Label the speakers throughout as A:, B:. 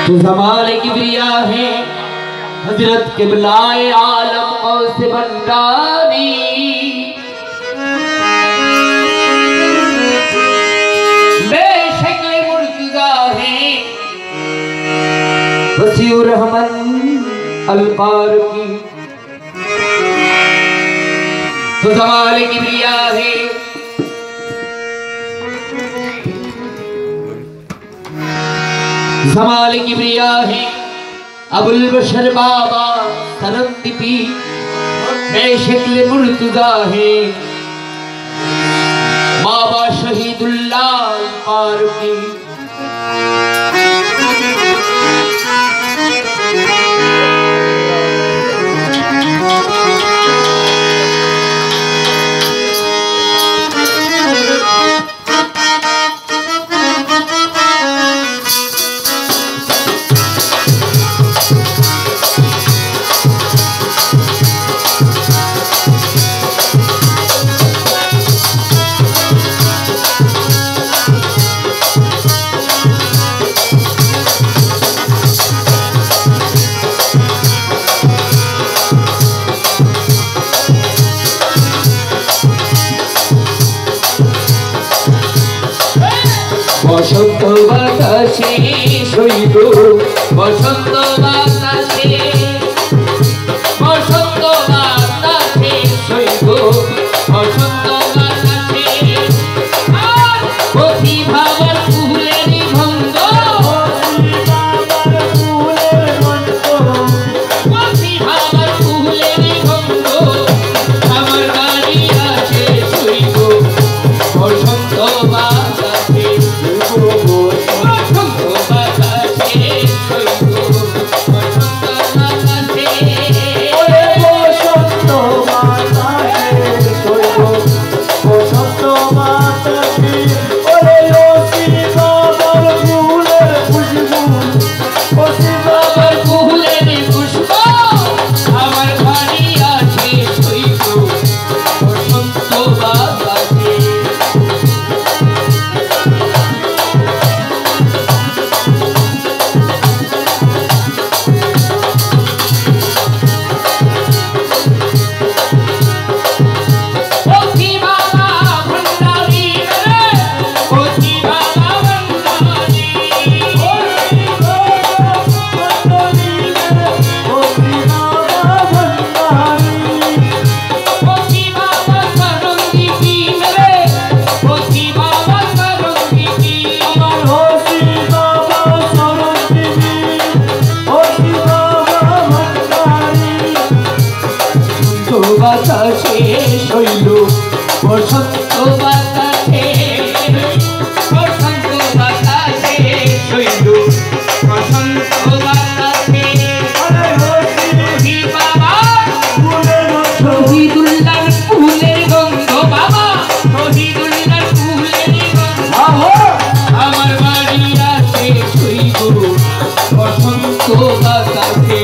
A: तो ज़माने किबरिया है हजरत क़िबलाए आलम गौस बंदानी। बेशक्ल मुर्तज़ा है वसीउर रहमन अलकार की। तो ज़माने किबरिया है ज़माने किबरिया है अबुल बशर बाबा सरंदीपी। बेशक्ल मुर्तज़ा है बाबा शहीदुल्लाह फारूकी। বসন্ত বাতাসে শৈব বসন্ত বাতাসে বসন্ত বাতাসে শৈব বসন্ত বাতাসে প্রতিভাবার ফুলের গন্ধ প্রতিভাবার ফুলের গন্ধ আমার বাড়ি আছে শৈব বসন্ত বাতাসে। বাতাসে শৈল বসন্ত বাতাসে বসন্ত বাতাসে শৈল বসন্ত বাতাসে বাবা শহীদুল্লাহ ফুলের গন্ধ বাবা শহীদুল্লাহ ফুলের গন্ধ আমার বাড়ি আছে শৈল বসন্ত বাতাসে।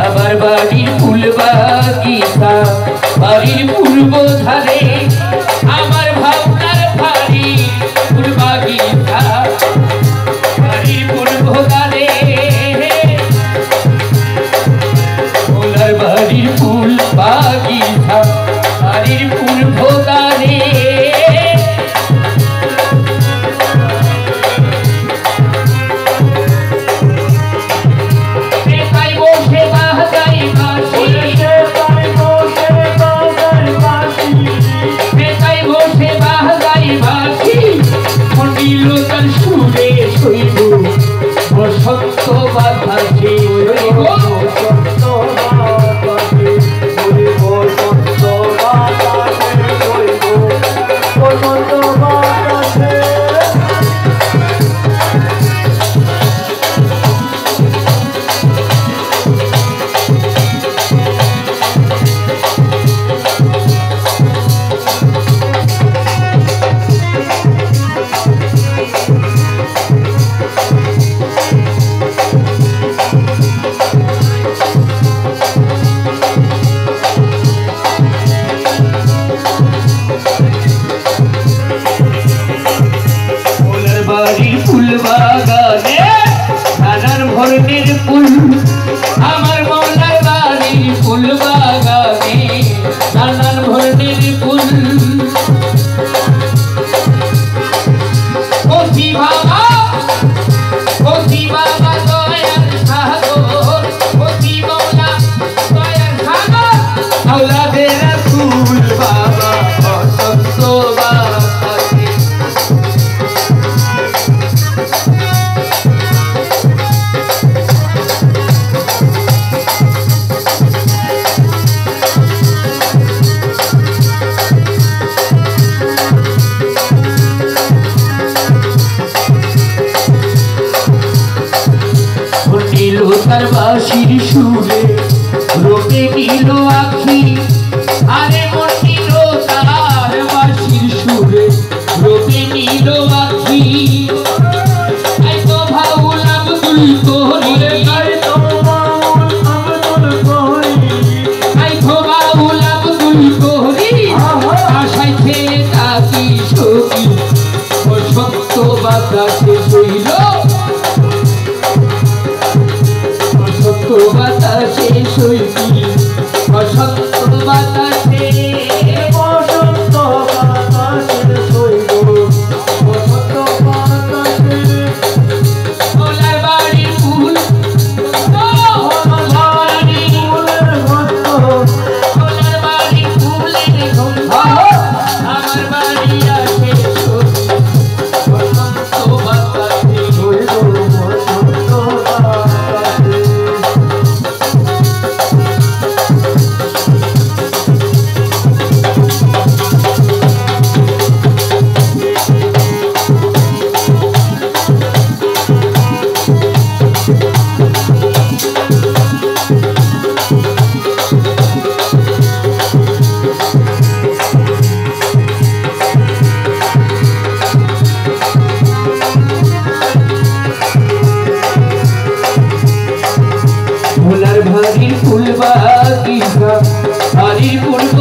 A: আমার বাড়ির ফুল বাগিচা বাড়ির পূর্ব ধারে আমার ভাবনার বাড়ি ফুল বাগিচা বাড়ির পূর্ব ধারে ওনার বাড়ির ফুল বাগিচা বাড়ির পূর্ব ধারে তার বাঁশির সুরে রোটে নিল আখি আরে মন নিল তার বাঁশির সুরে রোটে নিল আখি আই তো ভাউল আব্দুল কোহরি আই তো ভাউল আব্দুল কোহরি আশায় ছেড়ে তাকি সখী বসন্ত বাতাসে শৈল বসন্ত বাতাসে শৈলী বসন্ত বাতাসে বসন্ত বাতাসে শৈল বসন্ত বাতাসে ভোলার বাড়ির ফুল ভোলার বাড়ির ফুলের গন্ধ আমার বাড়ি আসে বসন্ত বাতাসে শৈল বসন্ত বাতাসে ভোলার ভারির ফুল বাগিচা, ভারির পূর্ব